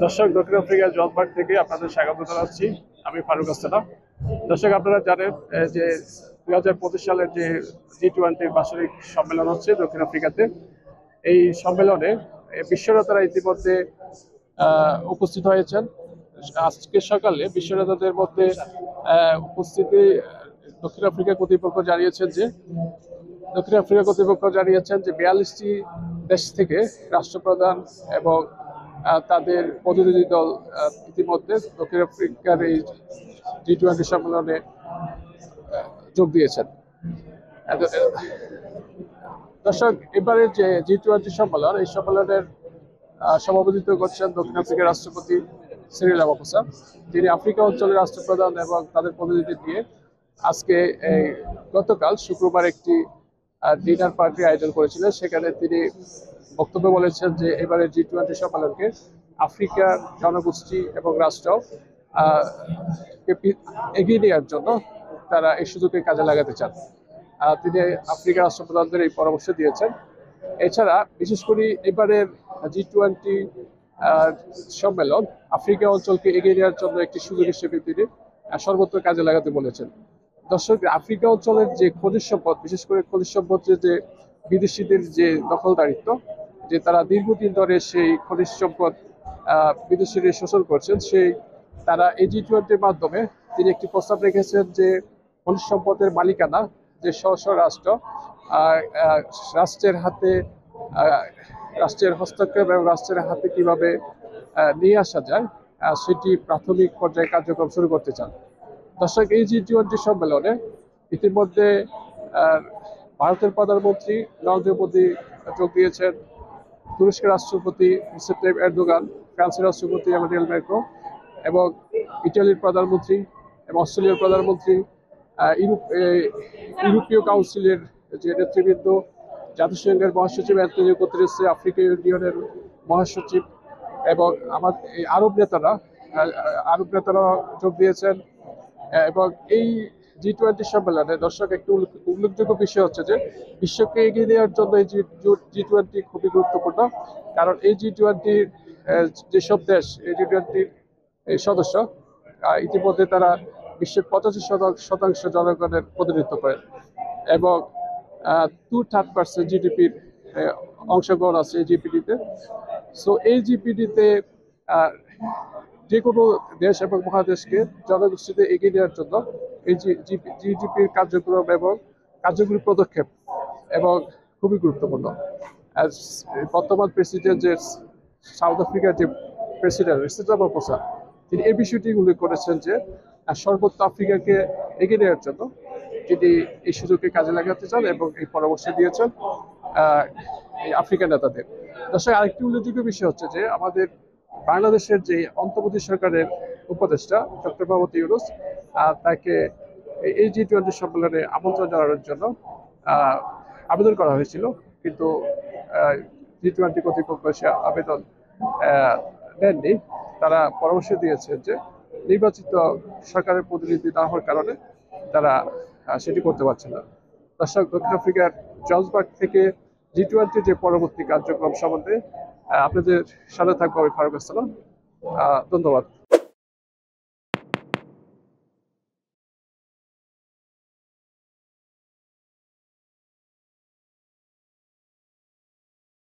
দর্শক, দক্ষিণ আফ্রিকার জলবার্গ থেকে আপনাদের স্বাগত জানাচ্ছি। আমি ফারুক আসসালাম। দর্শক, আপনারা জানেন যে 2025 সালের যে G20 বার্ষিক সম্মেলন হচ্ছে দক্ষিণ আফ্রিকাতে। এই সম্মেলনে বিশ্বনেতারা ইতিমধ্যে উপস্থিত হয়েছেন। আজকে সকালে বিশ্বনেতাদের মধ্যে উপস্থিতি দক্ষিণ আফ্রিকা কর্তৃপক্ষ জানিয়েছেন যে 42টি দেশ থেকে রাষ্ট্রপ্রধান এবং তাদের প্রতিনিধি দল ইতিমধ্যে দক্ষিণ আফ্রিকার এই G20 সম্মেলনে যোগ দিয়েছেন। দর্শক, এবারে যে G20 সম্মেলন, এই সম্মেলনের সভাপতিত্ব করছেন দক্ষিণ আফ্রিকার রাষ্ট্রপতি সিরিল রামাফোসা, যিনি আফ্রিকা অঞ্চলের রাষ্ট্রপ্রধান এবং তাদের প্রতিনিধি নিয়ে আজকে গতকাল শুক্রবার একটি ডিনার পার্টি আয়োজন করেছিলেন। সেখানে তিনি বক্তব্য বলেছেন যে এবারে G20 সম্মেলনকে আফ্রিকার জনগোষ্ঠী এবং রাষ্ট্র এগিয়ে নেওয়ার জন্য তারা এই সুযোগকে কাজে লাগাতে চান। তিনি আফ্রিকার রাষ্ট্রপ্রধানদের এই পরামর্শ দিয়েছেন। এছাড়া বিশেষ করে এবারের G20 সম্মেলন আফ্রিকা অঞ্চলকে এগিয়ে নেওয়ার জন্য একটি সুযোগ হিসেবে তিনি সর্বত্র কাজে লাগাতে বলেছেন। দর্শক, আফ্রিকা অঞ্চলের যে খনিজ সম্পদ, বিশেষ করে খনিজ সম্পদের যে বিদেশিদের যে দখলদারিত্ব, যে তারা দীর্ঘদিন ধরে সেই খনিজ সম্পদ বিদেশিরা শোষণ করছেন, তারা এই G20-র মাধ্যমে তিনি একটি প্রস্তাব রেখেছেন যে খনিজ সম্পদের মালিকানা যে স্ব রাষ্ট্র রাষ্ট্রের হাতে, রাষ্ট্রের হস্তক্ষেপ এবং রাষ্ট্রের হাতে কিভাবে নিয়ে আসা যায় সেটি প্রাথমিক পর্যায়ে কার্যক্রম শুরু করতে চান। দর্শক, এই G20 সম্মেলনে ইতিমধ্যে ভারতের প্রধানমন্ত্রী নরেন্দ্র মোদী যোগ দিয়েছেন, তুরস্কের রাষ্ট্রপতি রিসেপ তাইয়িপ এরদোগান, ফ্রান্সের রাষ্ট্রপতি এমানুয়েল ম্যাক্রো এবং ইটালির প্রধানমন্ত্রী এবং অস্ট্রেলিয়ার প্রধানমন্ত্রী, ইউরোপীয় কাউন্সিলের যে নেতৃবৃন্দ, জাতিসংঘের মহাসচিব অ্যান্টোনিও গুতেরেস, আফ্রিকা ইউনিয়নের মহাসচিব এবং আমাদের আরব নেতারা যোগ দিয়েছেন। এবং এই G20 সম্মেলনে দর্শক, একটি উল্লেখযোগ্য বিষয় হচ্ছে যে বিশ্বকে এগিয়ে নেওয়ার জন্য এই G20 খুবই গুরুত্বপূর্ণ। কারণ এই G20-র যেসব দেশ এই G20-র সদস্য, ইতিমধ্যে তারা বিশ্বের 85% জনগণের প্রতিনিধিত্ব করেন এবং 2/3% জিডিপির অংশগ্রহণ আছে এই জিপিডিতে। সো এই জিপিডিতে যে কোনো দেশ এবং মহাদেশকে জনগোষ্ঠীতে এগিয়ে নেওয়ার জন্য এই জিডিপির কার্যক্রম এবং কার্যকরী পদক্ষেপ এবং খুবই গুরুত্বপূর্ণ। বর্তমান প্রেসিডেন্ট যে সাউথ আফ্রিকার যে প্রেসিডেন্ট সিরিল রামাফোসা, তিনি এই বিষয়টি উল্লেখ করেছেন যে সর্বত্র আফ্রিকাকে এগিয়ে নেওয়ার জন্য তিনি এই সুযোগকে কাজে লাগাতে চান এবং এই পরামর্শ দিয়েছেন এই আফ্রিকান নেতাদের। দর্শক, আরেকটি উল্লেখযোগ্য বিষয় হচ্ছে যে আমাদের বাংলাদেশের যে অন্তর্বর্তী সরকারের উপদেষ্টা ডক্টর মোহাম্মদ ইউনূস, তাকে এই G20 সম্মেলনে আমন্ত্রণ জানানোর জন্য আবেদন করা হয়েছিল, কিন্তু G20 কর্তৃপক্ষ সে আবেদন নেননি। তারা পরামর্শ দিয়েছেন যে নির্বাচিত সরকারের প্রতিনিধি না হওয়ার কারণে তারা সেটি করতে পারছে না। দর্শক, দক্ষিণ আফ্রিকার জলবার্গ থেকে G20 যে পরবর্তী কার্যক্রম সম্বন্ধে আপনাদের সাথে থাকবো আমি ফারুক আসসালাম। ধন্যবাদ।